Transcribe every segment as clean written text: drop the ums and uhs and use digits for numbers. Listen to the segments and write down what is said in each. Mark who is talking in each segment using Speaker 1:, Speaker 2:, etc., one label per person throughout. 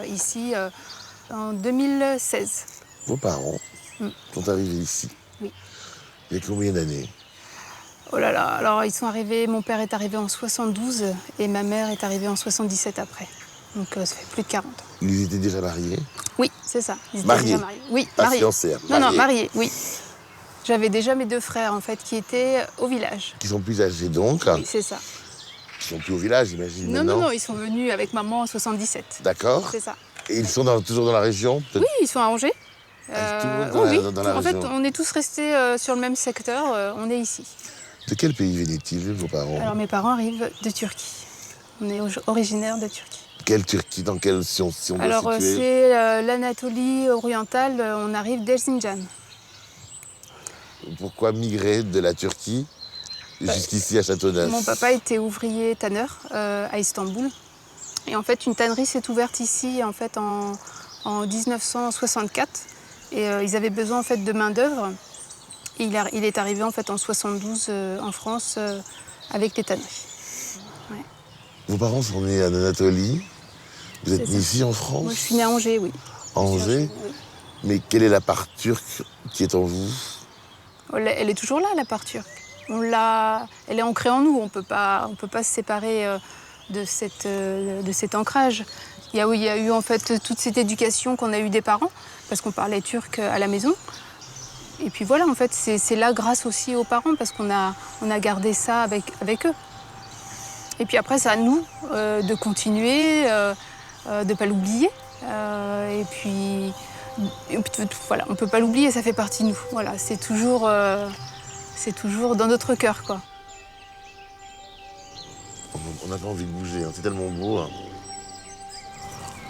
Speaker 1: Ici, en 2016.
Speaker 2: Vos parents sont arrivés ici.
Speaker 1: Oui.
Speaker 2: Il y a combien d'années?
Speaker 1: Oh là là, alors ils sont arrivés, mon père est arrivé en 72 et ma mère est arrivée en 77 après. Donc ça fait plus de 40 ans.
Speaker 2: Ils étaient déjà mariés?
Speaker 1: Oui, c'est ça. Ils étaient
Speaker 2: Mariés?
Speaker 1: déjà mariés. Oui,
Speaker 2: Pas
Speaker 1: mariés.
Speaker 2: fiancés, hein,
Speaker 1: Non,
Speaker 2: mariés.
Speaker 1: mariés, oui. J'avais déjà mes deux frères en fait qui étaient au village.
Speaker 2: Qui sont plus âgés donc?
Speaker 1: Oui, c'est ça.
Speaker 2: Qui sont plus au village, j'imagine,
Speaker 1: Non,
Speaker 2: maintenant?
Speaker 1: non, ils sont venus avec maman en 77.
Speaker 2: D'accord.
Speaker 1: C'est ça.
Speaker 2: Et ils sont toujours dans la région?
Speaker 1: Oui, ils sont à Angers.
Speaker 2: Tout le monde dans la
Speaker 1: En fait,
Speaker 2: région.
Speaker 1: on est tous restés sur le même secteur, on est ici.
Speaker 2: De quel pays venaient-ils, vos parents?
Speaker 1: Alors mes parents arrivent de Turquie. On est originaire de Turquie.
Speaker 2: Quelle Turquie? Dans quelle, si on doit
Speaker 1: Alors
Speaker 2: situer?
Speaker 1: c'est l'Anatolie orientale, on arrive d'Erzincan.
Speaker 2: Pourquoi migrer de la Turquie jusqu'ici à Châteauneuf?
Speaker 1: Mon papa était ouvrier tanneur à Istanbul. Et en fait, une tannerie s'est ouverte ici en 1964. Et ils avaient besoin en fait, de main-d'œuvre. Et il est arrivé en fait en 72 en France avec les tanneries. Ouais.
Speaker 2: Vos parents sont nés en Anatolie. Vous êtes
Speaker 1: C'est
Speaker 2: nés
Speaker 1: ça.
Speaker 2: ici en France?
Speaker 1: Moi, je suis née à Angers, oui.
Speaker 2: Angers?
Speaker 1: Oui.
Speaker 2: Mais quelle est la part turque qui est en vous?
Speaker 1: Elle est toujours là, la part turque. Elle est ancrée en nous. On peut pas se séparer de cet ancrage. Il y a eu en fait toute cette éducation qu'on a eue des parents, parce qu'on parlait turc à la maison. Et puis voilà, en fait, c'est là grâce aussi aux parents, parce qu'on a gardé ça avec eux. Et puis après, c'est à nous de continuer, de ne pas l'oublier. Et puis, voilà, on ne peut pas l'oublier, ça fait partie de nous. Voilà, c'est toujours dans notre cœur, quoi.
Speaker 2: On n'a pas envie de bouger, hein. C'est tellement beau. Hein.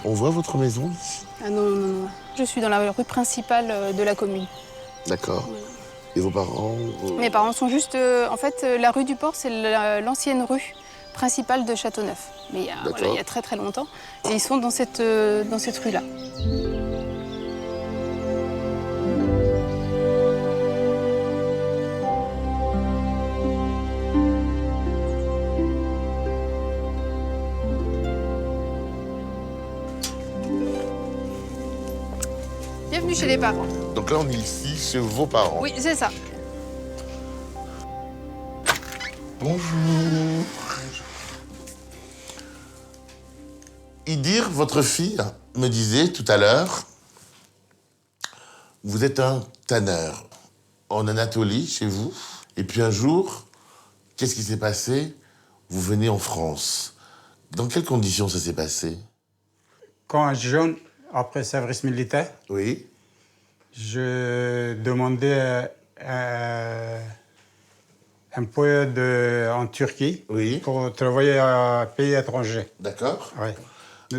Speaker 2: On voit votre maison ici?
Speaker 1: Ah non, non, non. Je suis dans la rue principale de la commune.
Speaker 2: D'accord.
Speaker 1: Voilà.
Speaker 2: Et vos parents?
Speaker 1: Mes parents sont juste... en fait, la rue du Port, c'est l'ancienne rue principale de Châteauneuf. Mais il y a très très longtemps. Et ils sont dans cette rue-là. Bienvenue chez les parents.
Speaker 2: Donc là, on est ici chez vos parents.
Speaker 1: Oui, c'est ça.
Speaker 2: Bonjour. Idir, votre fille, me disait tout à l'heure, vous êtes un tanneur en Anatolie, chez vous. Et puis un jour, qu'est-ce qui s'est passé? Vous venez en France. Dans quelles conditions ça s'est passé?
Speaker 3: Quand jeune, après service militaire,
Speaker 2: Oui.
Speaker 3: je demandais un peu en Turquie
Speaker 2: Oui.
Speaker 3: pour travailler à pays étranger.
Speaker 2: D'accord.
Speaker 3: Ouais.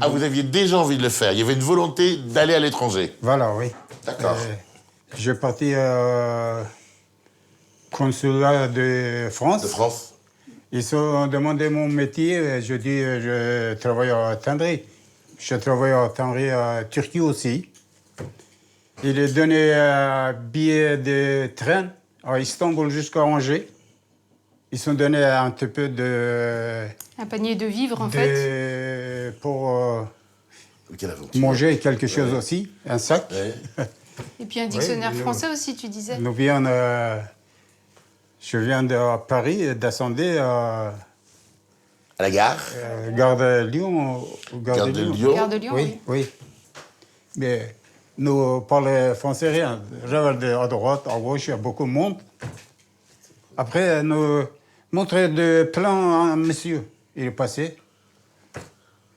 Speaker 2: Ah, vous aviez déjà envie de le faire. Il y avait une volonté d'aller à l'étranger.
Speaker 3: Voilà, oui.
Speaker 2: D'accord.
Speaker 3: Je partis consulat de France.
Speaker 2: De France.
Speaker 3: Ils ont demandé mon métier. Je dis je travaille à tannerie. Je travaille à tannerie à Turquie aussi. Il est donné un billet de train à Istanbul jusqu'à Angers. Ils ont donné un petit peu de...
Speaker 1: Un panier de vivres, en fait.
Speaker 3: Pour
Speaker 2: Quelle aventure.
Speaker 3: manger quelque chose aussi, un sac.
Speaker 2: Ouais.
Speaker 1: Et puis un dictionnaire
Speaker 3: Oui,
Speaker 1: français aussi, tu disais.
Speaker 3: Nous viens, je viens de Paris et descendais à
Speaker 2: À la gare.
Speaker 3: Gare de Lyon.
Speaker 2: Gare de Lyon.
Speaker 1: Gare de Lyon, oui.
Speaker 3: Oui. Mais nous parlons français rien. Regardez à droite, à gauche, il y a beaucoup de monde. Après, nous montrons de plan à un monsieur. Il est passé.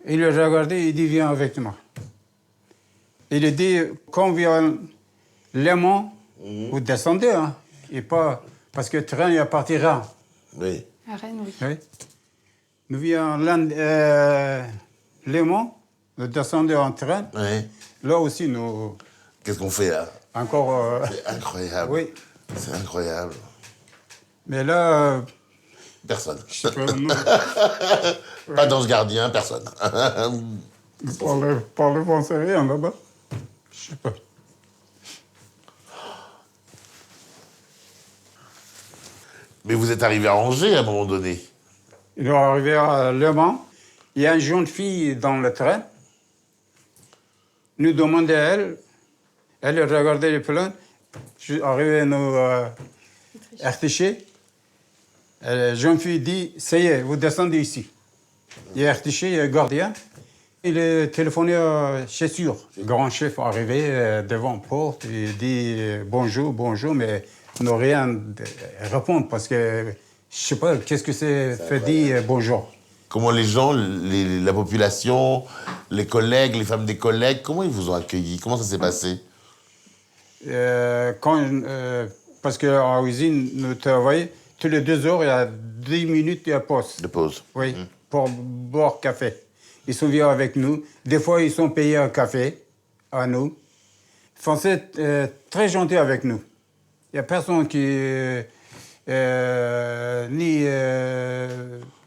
Speaker 3: Il a regardé, il dit viens avec moi. Il a dit quand vient Léman, vous descendez, hein, et pas parce que le train il partira.
Speaker 2: Oui.
Speaker 1: À Rennes, oui.
Speaker 3: Oui. Nous viens Léman, nous descendons en train.
Speaker 2: Oui.
Speaker 3: Là aussi, nous
Speaker 2: Qu'est-ce qu'on fait là?
Speaker 3: encore.
Speaker 2: C'est incroyable.
Speaker 3: Oui.
Speaker 2: C'est incroyable.
Speaker 3: Mais là,
Speaker 2: Personne.
Speaker 3: je sais pas, nous
Speaker 2: Pas d'ange gardien, personne.
Speaker 3: parlez français rien là-bas. Je sais pas.
Speaker 2: Mais vous êtes arrivé à Angers à un moment donné.
Speaker 3: Il est arrivé à Le Mans. Il y a une jeune fille dans le train. nous demandait à elle. Elle regardait les plans. Je suis arrivé à nos Artiché. La jeune fille dit, ça y est, vous descendez ici. Il y a Artiché, il y a le gardien. Il est téléphoné chez sûr. Le grand chef est arrivé devant la porte. Il dit bonjour, bonjour, mais on n'a rien à répondre parce que je ne sais pas qu'est-ce que c'est fait dire bonjour.
Speaker 2: Comment les gens, la population, les collègues, les femmes des collègues, comment ils vous ont accueillis? Comment ça s'est passé?
Speaker 3: Parce qu'en usine, nous travaillons, tous les 2 heures, il y a 10 minutes de pause.
Speaker 2: De pause.
Speaker 3: Oui, pour boire café. Ils sont venus avec nous. Des fois, ils sont payés un café à nous. Les Français très gentils avec nous. Il n'y a personne qui...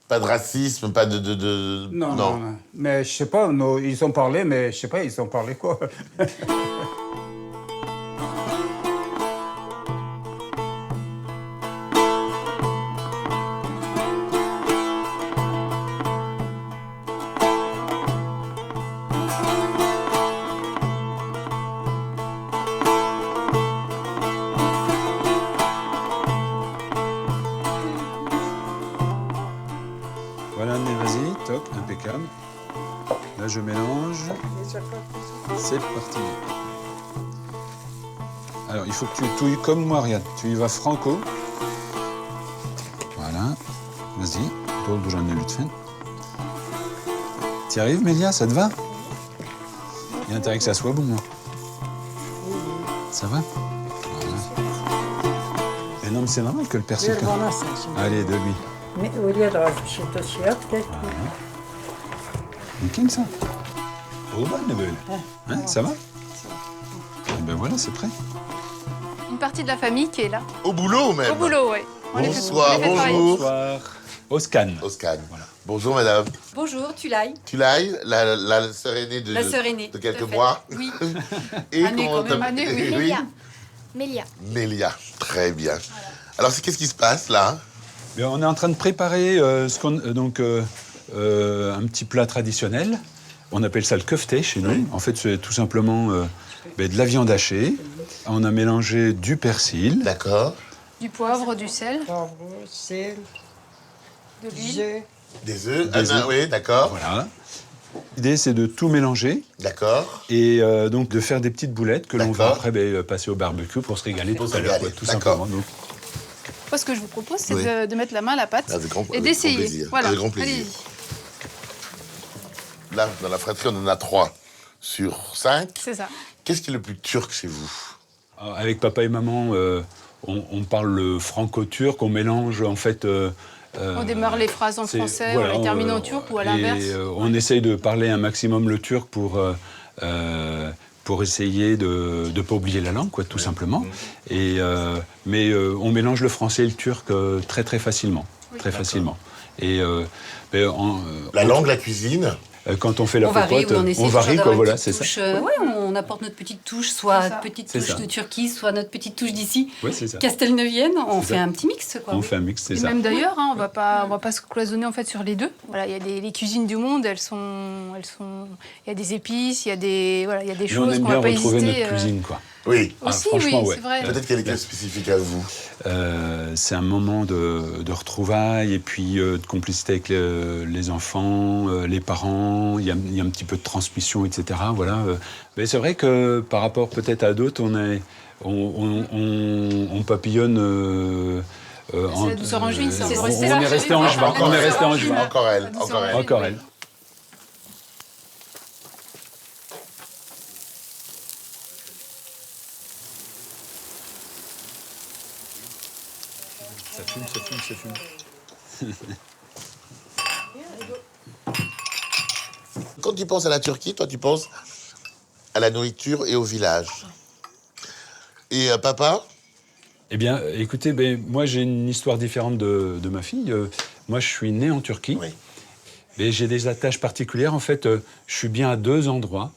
Speaker 2: Pas de racisme, pas de...
Speaker 3: Non. Mais je sais pas, ils ont parlé, mais je sais pas, ils ont parlé quoi.
Speaker 4: Voilà, mais vas-y, toc, impeccable. Là, je mélange. C'est parti. Alors, il faut que tu touilles comme moi, regarde. Tu y vas franco. Voilà. Vas-y, dolduran lütfen. T'y arrives, Mélia? Ça te va? Il y a intérêt que ça soit bon, hein. Ça va? Voilà. Mais non, mais c'est normal que le persil... Allez, de lui.
Speaker 5: Mais oraya da az bir şey taşıyat.
Speaker 4: Nickel, ça. Oldu anne böyle. Hein, ça va? Et ben voilà, c'est prêt.
Speaker 1: Une partie de la famille qui est là.
Speaker 2: Au boulot même.
Speaker 1: Au boulot, oui.
Speaker 2: Bonsoir, bonjour.
Speaker 4: Bonsoir. Oscan.
Speaker 2: Oscan. Voilà. Bonjour madame.
Speaker 6: Bonjour, Tulay.
Speaker 2: Tulay, la sœur aînée de,
Speaker 6: La sœur aînée.
Speaker 2: de quelques
Speaker 6: tout à fait.
Speaker 2: mois.
Speaker 6: Oui.
Speaker 2: Et
Speaker 1: Année,
Speaker 2: comment
Speaker 1: quand même, année, oui.
Speaker 2: Oui.
Speaker 6: Mélia. Mélia.
Speaker 2: Mélia, très bien. Alors qu'est-ce qui se passe là?
Speaker 4: Bien, on est en train de préparer un petit plat traditionnel. On appelle ça le kofté chez nous. En fait, c'est tout simplement de la viande hachée. On a mélangé du persil.
Speaker 2: D'accord.
Speaker 1: Du poivre, du sel,
Speaker 5: Kavru, sel,
Speaker 1: de l'huile.
Speaker 2: Des œufs.
Speaker 4: Des œufs.
Speaker 2: Oui, d'accord.
Speaker 4: Voilà. L'idée, c'est de tout mélanger
Speaker 2: D'accord.
Speaker 4: et donc de faire des petites boulettes que l'on va
Speaker 2: D'accord.
Speaker 4: après passer au barbecue pour se régaler
Speaker 2: Pour
Speaker 4: tout
Speaker 2: se
Speaker 4: à l'heure,
Speaker 2: régaler,
Speaker 4: tout
Speaker 2: d'accord.
Speaker 4: simplement. Donc,
Speaker 1: Moi, ce que je vous propose, c'est
Speaker 2: Oui.
Speaker 1: de mettre la main à la pâte
Speaker 2: Avec grand
Speaker 1: et d'essayer.
Speaker 2: plaisir.
Speaker 1: Voilà.
Speaker 2: Avec grand plaisir.
Speaker 1: Allez-y.
Speaker 2: Là, dans la fratrie, on en a 3 sur 5.
Speaker 1: C'est ça.
Speaker 2: Qu'est-ce qui est le plus turc chez vous?
Speaker 4: avec papa et maman, on parle le franco-turc, on mélange en fait...
Speaker 1: On démarre les phrases en
Speaker 4: c'est-
Speaker 1: français,
Speaker 4: voilà,
Speaker 1: on les termine en turc ou à l'inverse.
Speaker 4: On essaye de parler un maximum le turc pour essayer de ne pas oublier la langue, quoi, tout simplement. Mais on mélange le français et le turc très très facilement. Très facilement. Et
Speaker 2: La langue, la cuisine.
Speaker 4: quand on fait la
Speaker 6: On varie,
Speaker 4: popote,
Speaker 6: on essaie
Speaker 4: on varie,
Speaker 6: toujours
Speaker 4: quoi,
Speaker 6: d'avoir
Speaker 4: voilà,
Speaker 6: une
Speaker 4: c'est
Speaker 6: petite
Speaker 4: ça.
Speaker 6: touche, ouais, on apporte notre petite touche, soit
Speaker 1: C'est ça.
Speaker 6: petite
Speaker 4: C'est
Speaker 6: touche
Speaker 4: ça.
Speaker 6: de Turquie, soit notre petite touche d'ici.
Speaker 4: Ouais, c'est ça.
Speaker 6: Castelneuvienne, on
Speaker 4: C'est
Speaker 6: fait
Speaker 4: ça.
Speaker 6: un petit mix, quoi.
Speaker 4: On
Speaker 6: oui.
Speaker 4: fait un mix, c'est
Speaker 1: Et
Speaker 4: ça.
Speaker 1: même d'ailleurs, on va pas se cloisonner en fait sur les deux. Voilà, il y a les cuisines du monde, il y a des épices, il y a des
Speaker 4: Mais on
Speaker 1: choses
Speaker 4: aime
Speaker 1: qu'on
Speaker 4: bien
Speaker 1: va pas
Speaker 4: retrouver
Speaker 1: hésiter.
Speaker 4: notre cuisine, quoi.
Speaker 2: Oui.
Speaker 1: Aussi,
Speaker 4: franchement,
Speaker 1: oui,
Speaker 4: ouais.
Speaker 1: c'est vrai.
Speaker 2: Peut-être qu'elle est spécifique à vous.
Speaker 4: C'est un moment de retrouvailles et puis de complicité avec les enfants, les parents. Il y a un petit peu de transmission, etc. Voilà. Mais c'est vrai que par rapport peut-être à d'autres, on papillonne.
Speaker 1: C'est la douceur angevine, ça.
Speaker 6: on est
Speaker 4: On
Speaker 6: resté
Speaker 4: est
Speaker 6: là.
Speaker 4: resté en juin. On est resté en juin.
Speaker 2: Encore elle,
Speaker 1: La douceur
Speaker 2: encore elle.
Speaker 1: angevine.
Speaker 4: Encore elle. Ça fume, ça fume, ça fume.
Speaker 2: Quand tu penses à la Turquie, toi, tu penses à la nourriture et au village. Et papa?
Speaker 4: Eh bien, écoutez, moi j'ai une histoire différente de ma fille. Moi, je suis né en Turquie.
Speaker 2: Oui.
Speaker 4: Mais j'ai des attaches particulières. En fait, je suis bien à 2 endroits.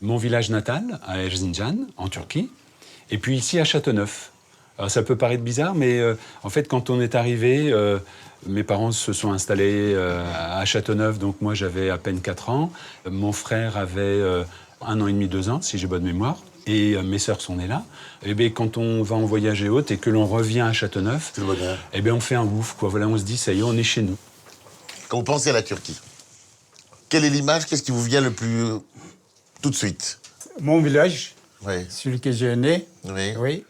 Speaker 4: Mon village natal, à Erzincan, en Turquie, et puis ici, à Châteauneuf. Alors, ça peut paraître bizarre, mais en fait, quand on est arrivé, mes parents se sont installés à Châteauneuf, donc moi, j'avais à peine 4 ans. Mon frère avait 1 an et demi, 2 ans, si j'ai bonne mémoire. Et mes sœurs sont nées là. Et bien, quand on va en voyage et autres et que l'on revient à Châteauneuf,
Speaker 2: C'est le bonheur.
Speaker 4: et bien, on fait un ouf, quoi. Voilà, on se dit, ça y est, on est chez nous.
Speaker 2: Quand vous pensez à la Turquie, quelle est l'image, qu'est-ce qui vous vient le plus tout de suite?
Speaker 3: Mon village,
Speaker 2: Oui.
Speaker 3: celui que j'ai né,
Speaker 2: Oui.
Speaker 3: oui,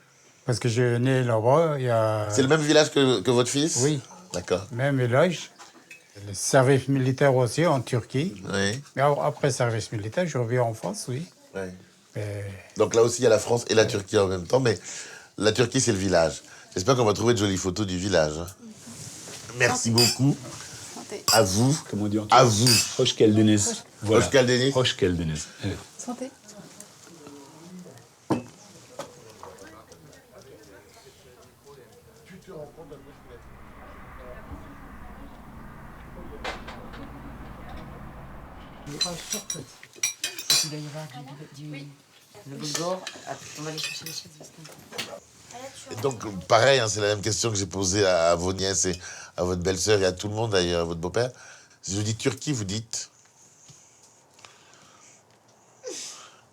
Speaker 3: parce que j'ai né là-bas, il y a...
Speaker 2: C'est le même village que votre fils?
Speaker 3: Oui.
Speaker 2: D'accord.
Speaker 3: Même village. Le service militaire aussi en Turquie.
Speaker 2: Oui.
Speaker 3: Mais après service militaire, je reviens en France, oui.
Speaker 2: Oui.
Speaker 3: Mais
Speaker 2: Donc là aussi, il y a la France et la Turquie en même temps, mais la Turquie, c'est le village. J'espère qu'on va trouver de jolies photos du village. Hein. Merci beaucoup.
Speaker 1: Santé.
Speaker 2: À vous.
Speaker 4: Comment on dit en
Speaker 2: À vous.
Speaker 4: Hoş geldiniz. Voilà.
Speaker 2: Hoş geldiniz.
Speaker 4: Hoş geldiniz.
Speaker 1: Santé.
Speaker 7: Il va y avoir le Bulgare. On va aller chercher les chaises.
Speaker 2: Et donc, pareil, hein, c'est la même question que j'ai posée à vos nièces et à votre belle-sœur et à tout le monde d'ailleurs, à votre beau-père. Si je dis Turquie, vous dites...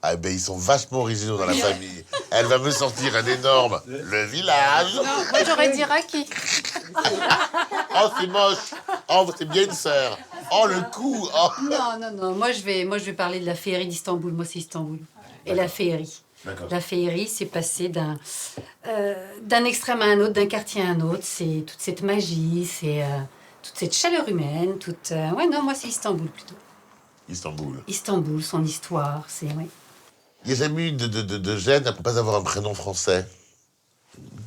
Speaker 2: Ah ben, ils sont vachement originaux dans la famille. Elle va me sortir un énorme... Le village.
Speaker 1: Non, moi j'aurais dit Raki.
Speaker 2: Oh, c'est moche. Oh, c'est bien une sœur. Oh, le coup. Oh.
Speaker 6: Non. Moi, je vais parler de la féerie d'Istanbul. Moi, c'est Istanbul. Et la féerie.
Speaker 2: D'accord.
Speaker 6: La féerie, c'est passé d'un extrême à un autre, d'un quartier à un autre. C'est toute cette magie, c'est toute cette chaleur humaine. Ouais, non, moi, c'est Istanbul plutôt.
Speaker 2: Istanbul.
Speaker 6: Istanbul, son histoire, c'est... Ouais.
Speaker 2: Il n'y a jamais eu de gêne à ne pas avoir un prénom français.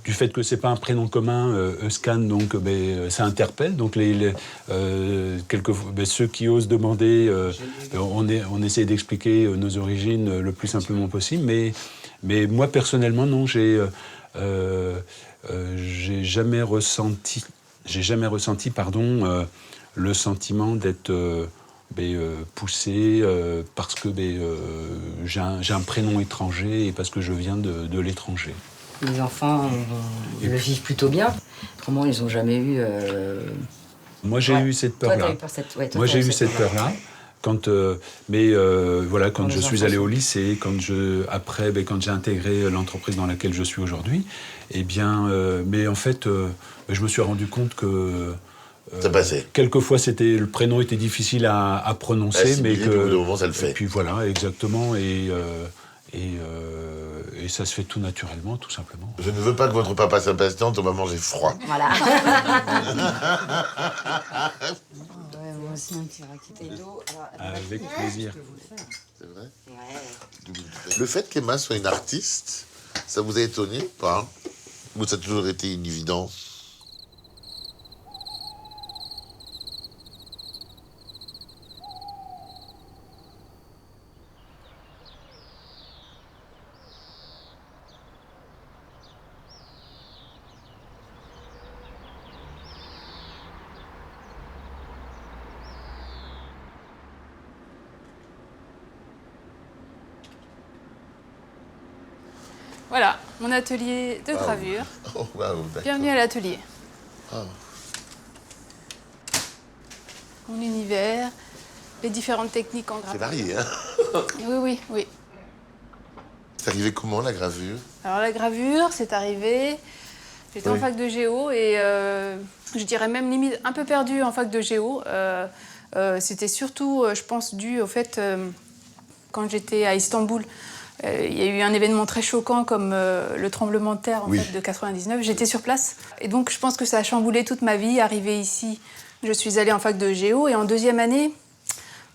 Speaker 4: Du fait que c'est pas un prénom commun, Özkan, donc ça interpelle. Donc ceux qui osent demander, on essaie d'expliquer nos origines le plus simplement possible. Mais moi personnellement, non, j'ai jamais ressenti, le sentiment d'être poussé parce que j'ai un prénom étranger et parce que je viens de l'étranger.
Speaker 7: Les enfants le vivent plutôt bien. Autrement, ils n'ont jamais eu...
Speaker 4: Moi, j'ai eu cette peur-là. Moi, j'ai eu cette peur-là. Quand je suis allé au lycée, quand j'ai intégré l'entreprise dans laquelle je suis aujourd'hui, mais en fait, je me suis rendu compte que
Speaker 2: Ça passait.
Speaker 4: quelquefois, le prénom était difficile à prononcer, mais
Speaker 2: puis au bout d'un moment, ça le fait.
Speaker 4: Et puis voilà, exactement, et ça se fait tout naturellement, tout simplement.
Speaker 2: Je ne veux pas que votre papa s'impatiente, on va manger froid.
Speaker 7: Voilà. Moi aussi, un petit raquette d'eau.
Speaker 4: Avec plaisir.
Speaker 2: C'est vrai? Le fait qu'Emma soit une artiste, ça vous a étonné ou pas? Ou ça a toujours été une évidence?
Speaker 1: Voilà, mon atelier de gravure.
Speaker 2: Oh, waouh, d'accord.
Speaker 1: Bienvenue à l'atelier.
Speaker 2: Oh.
Speaker 1: Mon univers, les différentes techniques en
Speaker 2: C'est
Speaker 1: gravure.
Speaker 2: varié, hein?
Speaker 1: Oui.
Speaker 2: C'est arrivé comment, la gravure?
Speaker 1: Alors la gravure, c'est arrivé. J'étais en fac de géo et je dirais même limite un peu perdue en fac de géo. C'était surtout, je pense, dû au fait, quand j'étais à Istanbul, il y a eu un événement très choquant comme le tremblement de terre en fait, de 99. J'étais sur place et donc je pense que ça a chamboulé toute ma vie. Arrivée ici, je suis allée en fac de géo et en deuxième année,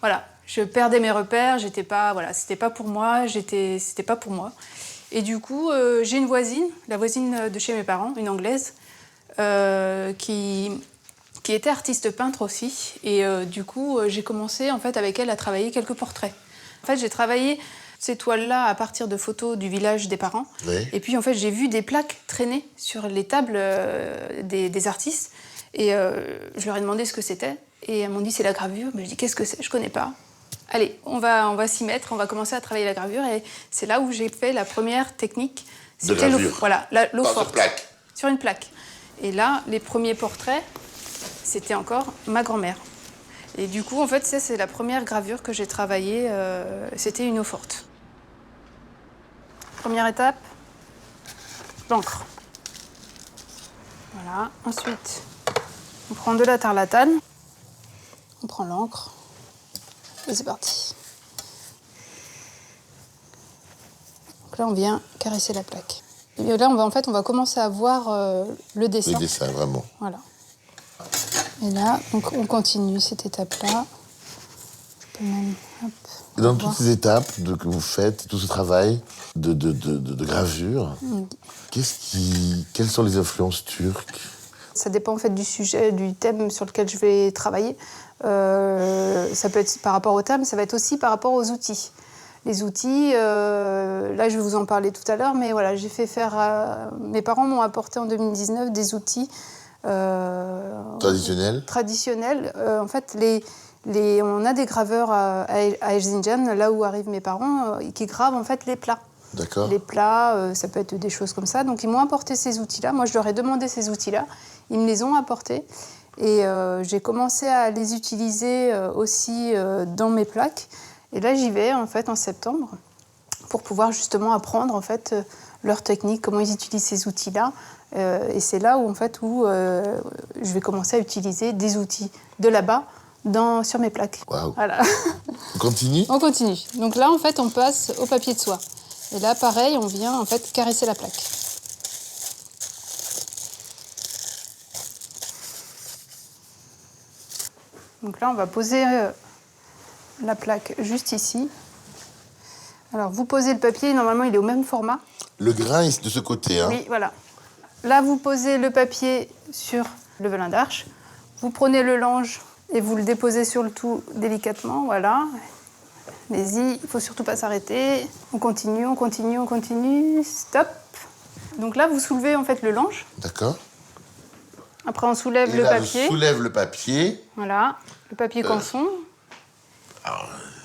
Speaker 1: voilà, je perdais mes repères. C'était pas pour moi. C'était pas pour moi. Et du coup, j'ai une voisine, la voisine de chez mes parents, une Anglaise, qui était artiste peintre aussi. Et du coup, j'ai commencé en fait avec elle à travailler quelques portraits. En fait, j'ai travaillé ces toiles-là à partir de photos du village des parents.
Speaker 2: Oui.
Speaker 1: Et puis en fait, j'ai vu des plaques traîner sur les tables des artistes. Et je leur ai demandé ce que c'était. Et elles m'ont dit c'est la gravure. Mais je dis qu'est-ce que c'est? Je connais pas. Allez, on va s'y mettre, on va commencer à travailler la gravure. Et c'est là où j'ai fait la première technique. C'était
Speaker 2: gravure.
Speaker 1: l'eau
Speaker 2: Pas
Speaker 1: forte.
Speaker 2: sur plaque.
Speaker 1: Sur une plaque. Et là, les premiers portraits, c'était encore ma grand-mère. Et du coup, en fait, ça, c'est la première gravure que j'ai travaillée. C'était une eau forte. Première étape, l'encre. Voilà. Ensuite, on prend de la tarlatane. On prend l'encre. Et c'est parti. Donc là, on vient caresser la plaque. Et là, on va commencer à voir le dessin.
Speaker 2: Le dessin, vraiment.
Speaker 1: Voilà. Et là, donc on continue cette étape-là. Je peux même, hop,
Speaker 2: Dans
Speaker 1: voir.
Speaker 2: toutes ces étapes que vous faites, tout ce travail de gravure, quelles sont les influences turques?
Speaker 1: Ça dépend en fait du sujet, du thème sur lequel je vais travailler. Ça peut être par rapport au thème, ça va être aussi par rapport aux outils. Les outils, là je vais vous en parler tout à l'heure, mais voilà, j'ai fait faire... mes parents m'ont apporté en 2019 des outils traditionnels. En fait, on a des graveurs à Erzincan, là où arrivent mes parents, qui gravent en fait les plats.
Speaker 2: D'accord.
Speaker 1: Les plats, ça peut être des choses comme ça. Donc ils m'ont apporté ces outils-là. Moi, je leur ai demandé ces outils-là. Ils me les ont apportés. Et j'ai commencé à les utiliser aussi dans mes plaques. Et là, j'y vais en fait en septembre pour pouvoir justement apprendre en fait leur technique, comment ils utilisent ces outils-là. Et c'est là où en fait je vais commencer à utiliser des outils de là-bas sur mes plaques.
Speaker 2: Waouh.
Speaker 1: Voilà.
Speaker 2: On continue?
Speaker 1: On continue. Donc là, en fait, on passe au papier de soie. Et là, pareil, on vient en fait caresser la plaque. Donc là, on va poser la plaque juste ici. Alors, vous posez le papier, normalement, il est au même format.
Speaker 2: Le grain est de ce côté, hein?
Speaker 1: Oui, voilà. Là, vous posez le papier sur le velin d'arche. Vous prenez le lange et vous le déposez sur le tout délicatement, voilà. Allez-y, il ne faut surtout pas s'arrêter. On continue, on continue, on continue. Stop. Donc là, vous soulevez en fait le lange.
Speaker 2: D'accord.
Speaker 1: Après, on soulève
Speaker 2: Et
Speaker 1: le
Speaker 2: là,
Speaker 1: papier.
Speaker 2: je soulève le papier.
Speaker 1: Voilà, le papier canson.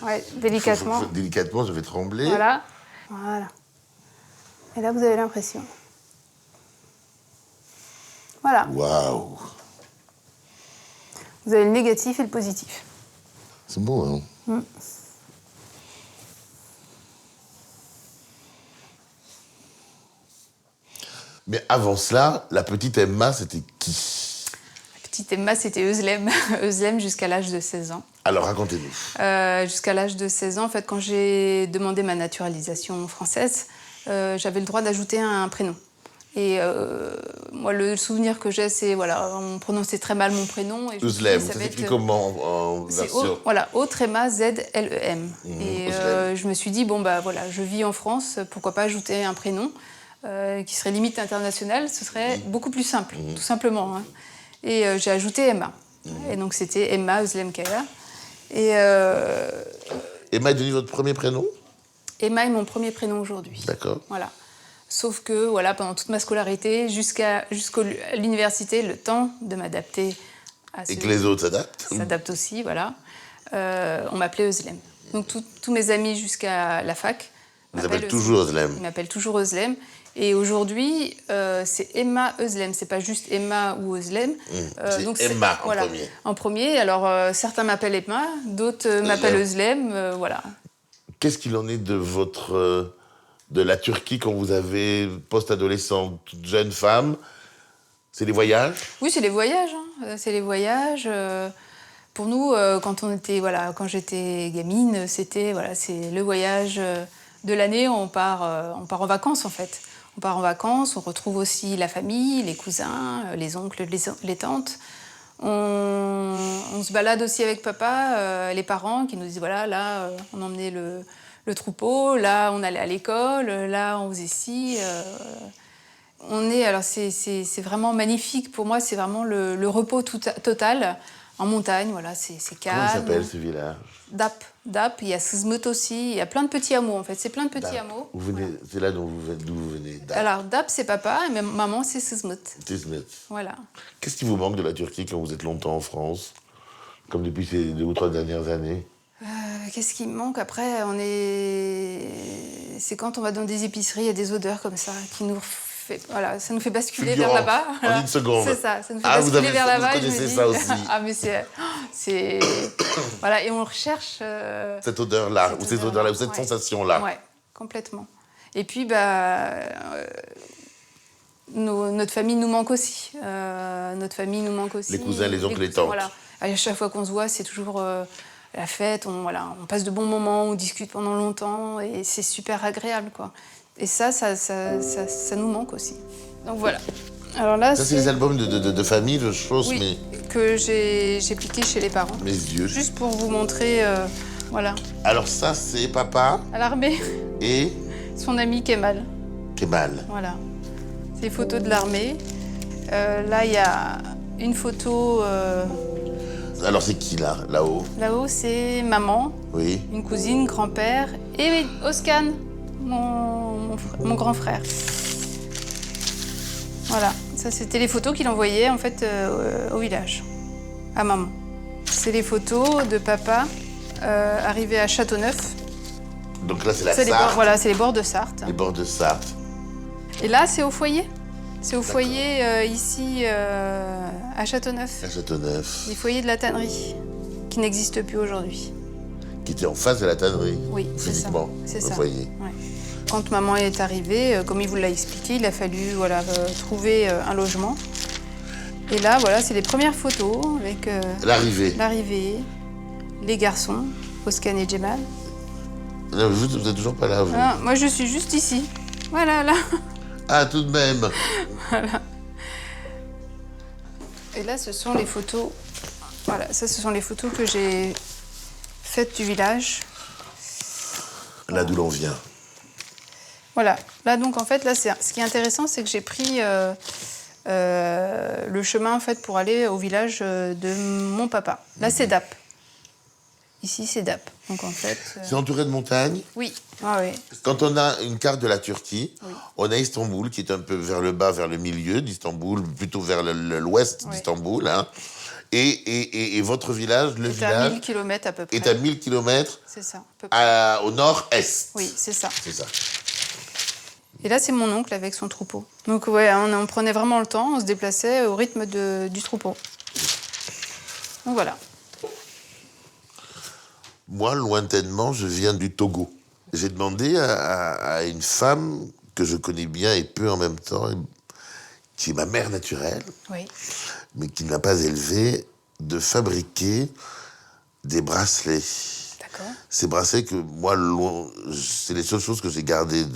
Speaker 1: Ouais, délicatement.
Speaker 2: Délicatement, je vais trembler.
Speaker 1: Voilà. Voilà. Et là, vous avez l'impression. Voilà.
Speaker 2: Waouh.
Speaker 1: Vous avez le négatif et le positif.
Speaker 2: C'est beau, hein? Mais avant cela, la petite Emma, c'était qui?
Speaker 1: La petite Emma, c'était Özlem. Özlem jusqu'à l'âge de 16 ans.
Speaker 2: Alors, racontez-nous.
Speaker 1: Jusqu'à l'âge de 16 ans, en fait, quand j'ai demandé ma naturalisation française, j'avais le droit d'ajouter un prénom. Et moi, le souvenir que j'ai, c'est, voilà, on prononçait très mal mon prénom.
Speaker 2: Özlem, ça s'écrit comment en version?
Speaker 1: Voilà, Autrema Z-L-E-M. Et je me suis dit, bon, bah voilà, je vis en France, pourquoi pas ajouter un prénom qui serait limite international, ce serait beaucoup plus simple, tout simplement. Hein. Et j'ai ajouté Emma. Et donc c'était Emma Özlem Kaya. Et
Speaker 2: Emma est devenu votre premier prénom?
Speaker 1: Emma est mon premier prénom aujourd'hui.
Speaker 2: D'accord.
Speaker 1: Voilà. Sauf que voilà, pendant toute ma scolarité, jusqu'à l'université, le temps de m'adapter à ce...
Speaker 2: Et que les autres s'adaptent?
Speaker 1: S'adaptent aussi, voilà. On m'appelait Özlem. Donc tous mes amis jusqu'à la fac
Speaker 2: Ils m'appellent toujours Özlem.
Speaker 1: Ils m'appellent toujours Özlem. Et aujourd'hui, c'est Emma Özlem. C'est pas juste Emma ou Özlem.
Speaker 2: C'est Emma en premier.
Speaker 1: En premier. Alors certains m'appellent Emma, d'autres m'appellent Özlem. Voilà.
Speaker 2: Qu'est-ce qu'il en est de la Turquie quand vous avez post-adolescente, toute jeune femme? C'est les voyages?
Speaker 1: Oui, c'est les voyages. Hein. C'est les voyages. Pour nous, quand j'étais gamine, c'était c'est le voyage de l'année. On part en vacances en fait. On part en vacances, on retrouve aussi la famille, les cousins, les oncles, les tantes. On se balade aussi avec papa, les parents qui nous disent voilà, là, on emmenait le troupeau, là, on allait à l'école, là, on faisait ci. C'est vraiment magnifique. Pour moi, c'est vraiment le repos total en montagne. Voilà, c'est calme.
Speaker 2: Comment il s'appelle ce village?
Speaker 1: Dap, il y a Sızmıt aussi. Il y a plein de petits hameaux, en fait. C'est plein de petits hameaux.
Speaker 2: C'est là d'où vous venez, Dap.
Speaker 1: Alors, Dap, c'est papa, et maman, c'est Sızmıt. Voilà.
Speaker 2: Qu'est-ce qui vous manque de la Turquie quand vous êtes longtemps en France, comme depuis ces 2 ou 3 dernières années?
Speaker 1: Qu'est-ce qui me manque? Après, c'est quand on va dans des épiceries, il y a des odeurs comme ça qui nous ça nous fait basculer
Speaker 2: Fulgurant,
Speaker 1: vers là-bas.
Speaker 2: en une seconde.
Speaker 1: C'est ça nous fait
Speaker 2: Ah,
Speaker 1: basculer vers là-bas.
Speaker 2: vous
Speaker 1: et je me
Speaker 2: connaissez
Speaker 1: dis,
Speaker 2: ça aussi.
Speaker 1: Ah, mais c'est voilà, et on recherche
Speaker 2: Cette odeur-là, ou cette odeur-là, ou cette
Speaker 1: ouais.
Speaker 2: sensation-là.
Speaker 1: Ouais, complètement. Et puis, notre famille nous manque aussi.
Speaker 2: Les cousins, les oncles, les tantes.
Speaker 1: Voilà. À chaque fois qu'on se voit, c'est toujours la fête. On passe de bons moments, on discute pendant longtemps, et c'est super agréable, quoi. Et ça nous manque aussi. Donc voilà. Alors là,
Speaker 2: Ça, c'est les albums de famille, de choses,
Speaker 1: oui,
Speaker 2: mais
Speaker 1: que j'ai piqué chez les parents.
Speaker 2: mes yeux.
Speaker 1: Juste pour vous montrer, voilà,
Speaker 2: Alors ça, c'est papa
Speaker 1: à l'armée,
Speaker 2: et
Speaker 1: son ami Kemal.
Speaker 2: Kemal.
Speaker 1: Voilà. C'est les photos de l'armée. Là, il y a une photo.
Speaker 2: Alors c'est qui, là-haut?
Speaker 1: Là-haut, c'est maman,
Speaker 2: Oui.
Speaker 1: une cousine, grand-père et Oscan, mon grand frère. Voilà. Ça, c'était les photos qu'il envoyait en fait au village, à maman. C'est les photos de papa arrivé à Châteauneuf.
Speaker 2: Donc là, c'est la
Speaker 1: C'est les bords,
Speaker 2: Sarthe.
Speaker 1: voilà, c'est les bords de Sarthe.
Speaker 2: Les bords de Sarthe.
Speaker 1: Et là, c'est au foyer. C'est au foyer ici à Châteauneuf.
Speaker 2: À Châteauneuf.
Speaker 1: Les foyers de la tannerie, qui n'existent plus aujourd'hui.
Speaker 2: Qui était en face de la tannerie.
Speaker 1: Oui, c'est ça.
Speaker 2: Physiquement,
Speaker 1: C'est
Speaker 2: le
Speaker 1: ça.
Speaker 2: foyer.
Speaker 1: Ouais. Quand maman est arrivée, comme il vous l'a expliqué, il a fallu trouver un logement. Et là, voilà, c'est les premières photos avec l'arrivée, les garçons, Oscan et Jemal.
Speaker 2: Non, vous n'êtes toujours pas là, vous.
Speaker 1: Ah, moi, je suis juste ici. Voilà, là.
Speaker 2: Ah, tout de même.
Speaker 1: Voilà. Et là, ce sont les photos. Voilà, ça, ce sont les photos que j'ai faites du village.
Speaker 2: Là d'où l'on vient.
Speaker 1: Voilà. Là, donc, en fait, là, ce qui est intéressant, c'est que j'ai pris le chemin, en fait, pour aller au village de mon papa. Là, c'est Dap. Ici, c'est Dap. Donc, en fait...
Speaker 2: C'est entouré de montagnes.
Speaker 1: Oui. Ah, oui.
Speaker 2: Quand on a une carte de la Turquie,
Speaker 1: Oui.
Speaker 2: on a Istanbul, qui est un peu vers le bas, vers le milieu d'Istanbul, plutôt vers l'ouest
Speaker 1: Oui.
Speaker 2: d'Istanbul. Hein. Et votre village, le
Speaker 1: C'est à
Speaker 2: village,
Speaker 1: 1000 km à peu près.
Speaker 2: est à 1000 km
Speaker 1: C'est ça, à peu près.
Speaker 2: au nord-est.
Speaker 1: Oui, c'est ça.
Speaker 2: C'est ça.
Speaker 1: Et là, c'est mon oncle avec son troupeau. Donc, ouais, on prenait vraiment le temps, on se déplaçait au rythme du troupeau. Donc, voilà.
Speaker 2: Moi, lointainement, je viens du Togo. J'ai demandé à une femme que je connais bien et peu en même temps, qui est ma mère naturelle,
Speaker 1: Oui.
Speaker 2: mais qui ne m'a pas élevée, de fabriquer des bracelets.
Speaker 1: D'accord.
Speaker 2: Ces bracelets que moi, c'est les seules choses que j'ai gardées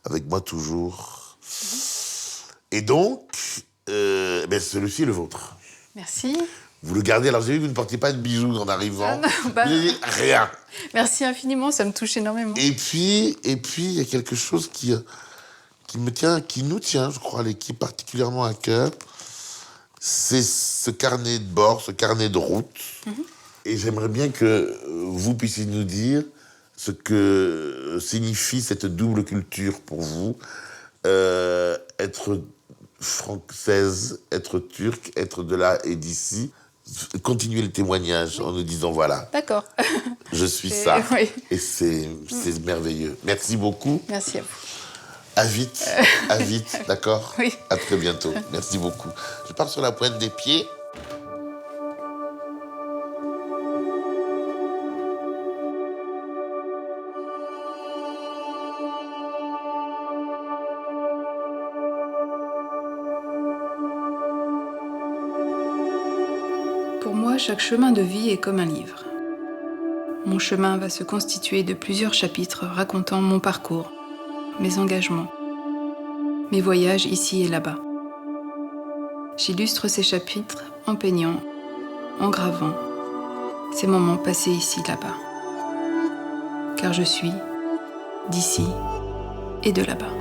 Speaker 2: avec moi toujours. Et donc, celui-ci est le vôtre.
Speaker 1: Merci.
Speaker 2: Vous le gardez. Alors j'ai vu que vous ne portiez pas de bijoux en arrivant.
Speaker 1: Ah non, bah
Speaker 2: J'ai dit rien.
Speaker 1: Merci infiniment, ça me touche énormément.
Speaker 2: Et puis, il y a quelque chose qui nous tient, je crois, à l'équipe particulièrement à cœur. C'est ce carnet de bord, ce carnet de route. Et j'aimerais bien que vous puissiez nous dire ce que signifie cette double culture pour vous. Être française, être turque, être de là et d'ici. Continuez le témoignage en nous disant voilà,
Speaker 1: D'accord.
Speaker 2: je suis ça.
Speaker 1: Oui.
Speaker 2: Et c'est merveilleux. Merci beaucoup.
Speaker 1: Merci à vous.
Speaker 2: À vite, d'accord?
Speaker 1: Oui.
Speaker 2: À très bientôt. Merci beaucoup. Je pars sur la pointe des pieds.
Speaker 1: Pour moi, chaque chemin de vie est comme un livre. Mon chemin va se constituer de plusieurs chapitres racontant mon parcours, mes engagements, mes voyages ici et là-bas. J'illustre ces chapitres en peignant, en gravant ces moments passés ici, là-bas. Car je suis d'ici et de là-bas.